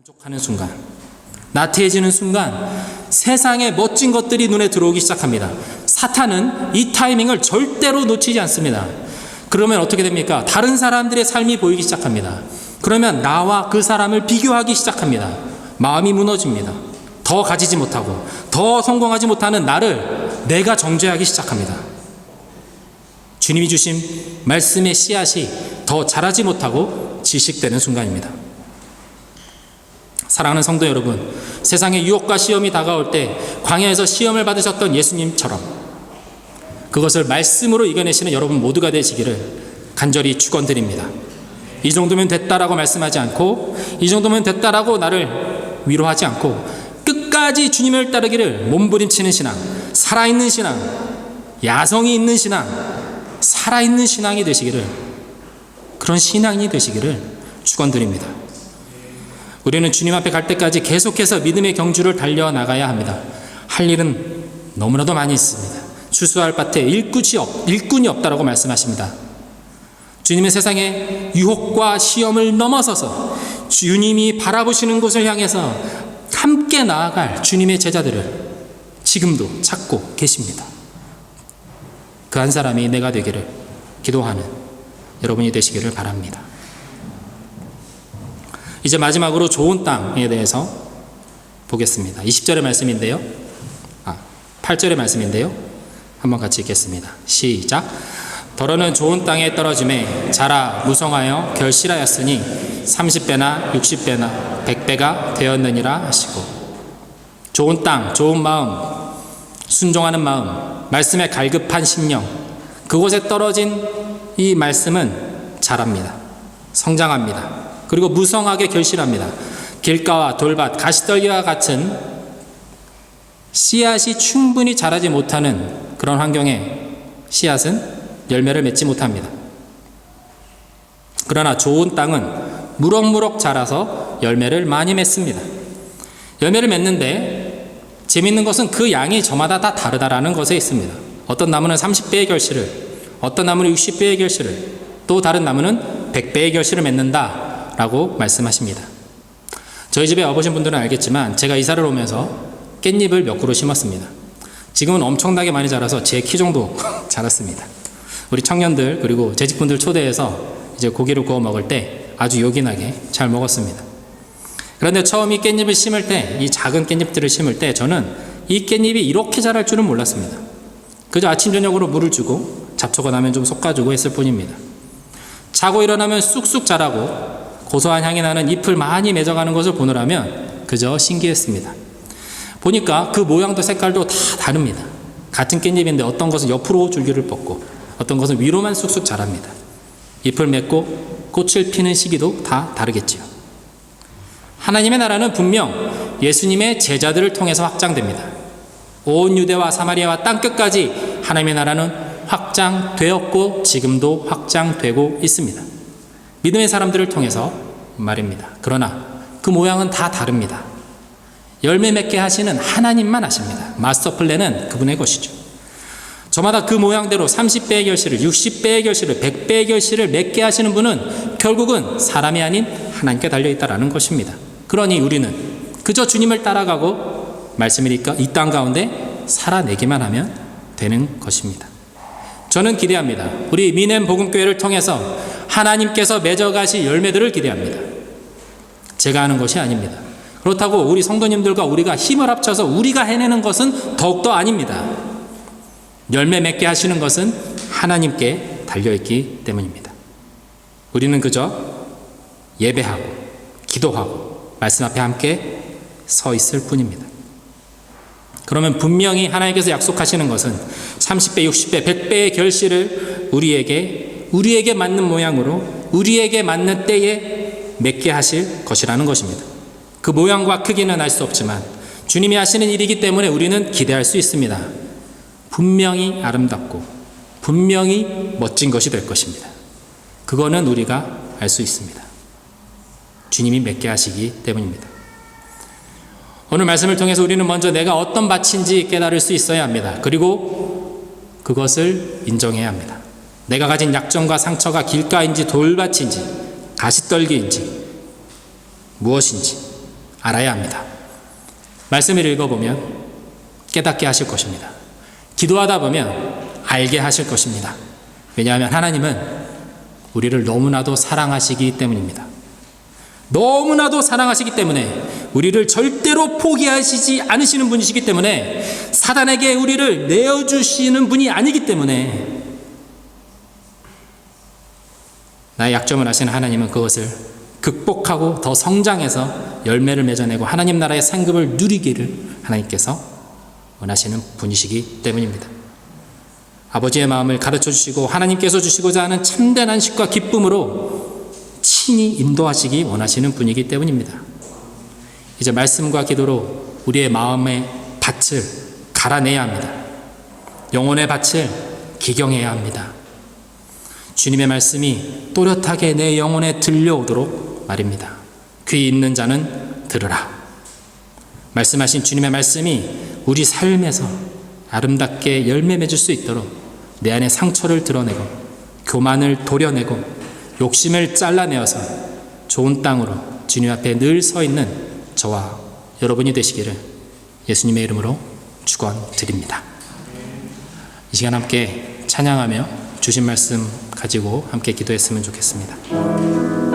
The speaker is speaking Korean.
만족하는 순간, 나태해지는 순간 세상의 멋진 것들이 눈에 들어오기 시작합니다. 사탄은 이 타이밍을 절대로 놓치지 않습니다. 그러면 어떻게 됩니까? 다른 사람들의 삶이 보이기 시작합니다. 그러면 나와 그 사람을 비교하기 시작합니다. 마음이 무너집니다. 더 가지지 못하고 더 성공하지 못하는 나를 내가 정죄하기 시작합니다. 주님이 주신 말씀의 씨앗이 더 자라지 못하고 질식되는 순간입니다. 사랑하는 성도 여러분, 세상의 유혹과 시험이 다가올 때 광야에서 시험을 받으셨던 예수님처럼 그것을 말씀으로 이겨내시는 여러분 모두가 되시기를 간절히 축원드립니다. 이 정도면 됐다라고 말씀하지 않고, 이 정도면 됐다라고 나를 위로하지 않고 끝까지 주님을 따르기를 몸부림치는 신앙, 살아있는 신앙, 야성이 있는 신앙, 살아있는 신앙이 되시기를, 그런 신앙이 되시기를 축원드립니다. 우리는 주님 앞에 갈 때까지 계속해서 믿음의 경주를 달려나가야 합니다. 할 일은 너무나도 많이 있습니다. 추수할 밭에 일꾼이 없다라고 말씀하십니다. 주님의 세상에 유혹과 시험을 넘어서서 주님이 바라보시는 곳을 향해서 함께 나아갈 주님의 제자들을 지금도 찾고 계십니다. 그 한 사람이 내가 되기를 기도하는 여러분이 되시기를 바랍니다. 이제 마지막으로 좋은 땅에 대해서 보겠습니다. 20절의 말씀인데요. 8절의 말씀인데요. 한번 같이 읽겠습니다. 시작. 더러는 좋은 땅에 떨어짐에 자라 무성하여 결실하였으니 30배나 60배나 100배가 되었느니라 하시고, 좋은 땅, 좋은 마음, 순종하는 마음, 말씀에 갈급한 심령, 그곳에 떨어진 이 말씀은 자랍니다. 성장합니다. 그리고 무성하게 결실합니다. 길가와 돌밭, 가시떨기와 같은 씨앗이 충분히 자라지 못하는 그런 환경에 씨앗은 열매를 맺지 못합니다. 그러나 좋은 땅은 무럭무럭 자라서 열매를 많이 맺습니다. 열매를 맺는데 재미있는 것은 그 양이 저마다 다 다르다라는 것에 있습니다. 어떤 나무는 30배의 결실을, 어떤 나무는 60배의 결실을, 또 다른 나무는 100배의 결실을 맺는다 라고 말씀하십니다. 저희 집에 와보신 분들은 알겠지만 제가 이사를 오면서 깻잎을 몇 그루 심었습니다. 지금은 엄청나게 많이 자라서 제 키 정도 자랐습니다. 우리 청년들 그리고 재직분들 초대해서 이제 고기를 구워 먹을 때 아주 요긴하게 잘 먹었습니다. 그런데 처음 이 깻잎을 심을 때, 이 작은 깻잎들을 심을 때 저는 이 깻잎이 이렇게 자랄 줄은 몰랐습니다. 그저 아침 저녁으로 물을 주고 잡초가 나면 좀 솎아주고 했을 뿐입니다. 자고 일어나면 쑥쑥 자라고 고소한 향이 나는 잎을 많이 맺어가는 것을 보느라면 그저 신기했습니다. 보니까 그 모양도 색깔도 다 다릅니다. 같은 깻잎인데 어떤 것은 옆으로 줄기를 뻗고 어떤 것은 위로만 쑥쑥 자랍니다. 잎을 맺고 꽃을 피는 시기도 다 다르겠지요. 하나님의 나라는 분명 예수님의 제자들을 통해서 확장됩니다. 온 유대와 사마리아와 땅끝까지 하나님의 나라는 확장되었고 지금도 확장되고 있습니다. 믿음의 사람들을 통해서 말입니다. 그러나 그 모양은 다 다릅니다. 열매 맺게 하시는 하나님만 아십니다. 마스터 플랜은 그분의 것이죠. 저마다 그 모양대로 30배의 결실을, 60배의 결실을, 100배의 결실을 맺게 하시는 분은 결국은 사람이 아닌 하나님께 달려있다라는 것입니다. 그러니 우리는 그저 주님을 따라가고 말씀을 이 땅 가운데 살아내기만 하면 되는 것입니다. 저는 기대합니다. 우리 미넨 복음교회를 통해서 하나님께서 맺어가실 열매들을 기대합니다. 제가 하는 것이 아닙니다. 그렇다고 우리 성도님들과 우리가 힘을 합쳐서 우리가 해내는 것은 더욱더 아닙니다. 열매 맺게 하시는 것은 하나님께 달려있기 때문입니다. 우리는 그저 예배하고 기도하고 말씀 앞에 함께 서 있을 뿐입니다. 그러면 분명히 하나님께서 약속하시는 것은 30배, 60배, 100배의 결실을 우리에게 맞는 모양으로 우리에게 맞는 때에 맺게 하실 것이라는 것입니다. 그 모양과 크기는 알 수 없지만 주님이 하시는 일이기 때문에 우리는 기대할 수 있습니다. 분명히 아름답고 분명히 멋진 것이 될 것입니다. 그거는 우리가 알 수 있습니다. 주님이 맺게 하시기 때문입니다. 오늘 말씀을 통해서 우리는 먼저 내가 어떤 밭인지 깨달을 수 있어야 합니다. 그리고 그것을 인정해야 합니다. 내가 가진 약점과 상처가 길가인지 돌밭인지 가시떨기인지 무엇인지 알아야 합니다. 말씀을 읽어보면 깨닫게 하실 것입니다. 기도하다 보면 알게 하실 것입니다. 왜냐하면 하나님은 우리를 너무나도 사랑하시기 때문입니다. 너무나도 사랑하시기 때문에 우리를 절대로 포기하시지 않으시는 분이시기 때문에 사단에게 우리를 내어주시는 분이 아니기 때문에 나의 약점을 아시는 하나님은 그것을 극복하고 더 성장해서 열매를 맺어내고 하나님 나라의 상급을 누리기를 하나님께서 원하시는 분이시기 때문입니다. 아버지의 마음을 가르쳐 주시고 하나님께서 주시고자 하는 참된 안식과 기쁨으로 친히 인도하시기 원하시는 분이기 때문입니다. 이제 말씀과 기도로 우리의 마음의 밭을 갈아내야 합니다. 영혼의 밭을 기경해야 합니다. 주님의 말씀이 또렷하게 내 영혼에 들려오도록 말입니다. 귀 있는 자는 들으라. 말씀하신 주님의 말씀이 우리 삶에서 아름답게 열매 맺을 수 있도록 내 안에 상처를 드러내고 교만을 도려내고 욕심을 잘라내어서 좋은 땅으로 주님 앞에 늘 서 있는 저와 여러분이 되시기를 예수님의 이름으로 축원드립니다. 이 시간 함께 찬양하며 주신 말씀 가지고 함께 기도했으면 좋겠습니다.